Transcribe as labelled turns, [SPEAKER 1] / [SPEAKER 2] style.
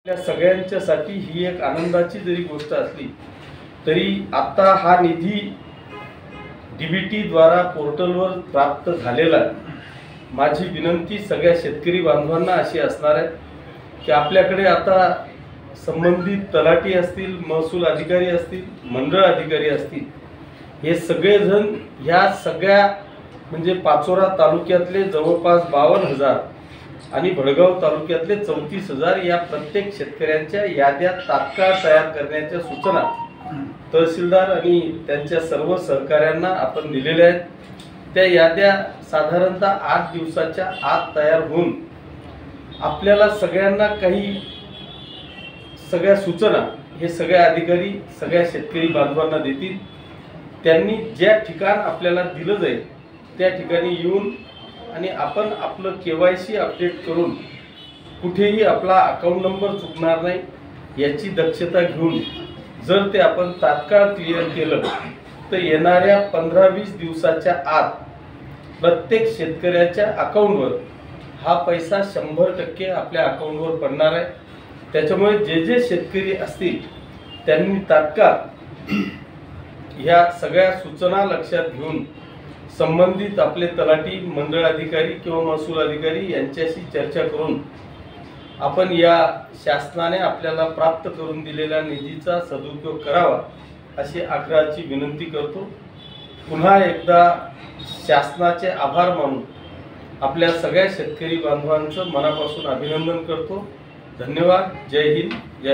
[SPEAKER 1] या सगळ्यांच्यासाठी ही एक आनंदाची जरी गोष्ट असली तरी आता हा निधी डीबीटी द्वारा पोर्टलवर प्राप्त झालेला आहे। माझी विनंती सगळ्या शेतकरी बांधवांना अशी असणार आहे की आपल्याकडे आता संबंधित तलाठी असतील, महसूल अधिकारी असतील, मंडळ अधिकारी असतील, हे सगळेजण ह्या सगळ्या म्हणजे पाचोरा तालुक्यातले जवळपास 52,000 आणि भडगाव तालुक्यातले 34,000 या प्रत्येक शेतकऱ्यांच्या याद्या तात्काळ तयार करण्याच्या सूचना तहसीलदार आणि त्यांच्या सर्व सहकाऱ्यांना आपण दिलेल्या आहेत। त्या याद्या साधारणतः 8 दिवसाच्या आत तयार होऊन आपल्याला सगळ्यांना काही सगळ्या सूचना हे सगळे अधिकारी सगळ्या शेतकरी बांधवांना देतील। त्यांनी ज्या ठिकाण आपल्याला दिलं जाईल त्या ठिकाणी येऊन आणि आपण आपलं KYC अपडेट करून कुठेही आपला अकाउंट नंबर चुकणार नाही याची दक्षता घेऊन जर ते आपण तात्काळ क्लिअर केलं तर येणाऱ्या 15-20 दिवसाच्या आत प्रत्येक शेतकऱ्याच्या अकाउंटवर हा पैसा 100% आपल्या अकाउंटवर पडणार आहे। त्याच्यामुळे जे शेतकरी असतील त्यांनी तात्काळ ह्या सगळ्या सूचना लक्षात घेऊन संबंधित आपले तलाठी, मंडळ अधिकारी किंवा महसूल अधिकारी यांच्याशी चर्चा करून आपण या शासनाने आपल्याला प्राप्त करून दिलेल्या निधीचा सदुपयोग करावा अशी आग्रहाची विनंती करतो। पुन्हा एकदा शासनाचे आभार मानून आपल्या सगळ्या शेतकरी बांधवांचं मनापासून अभिनंदन करतो। धन्यवाद। जय हिंद।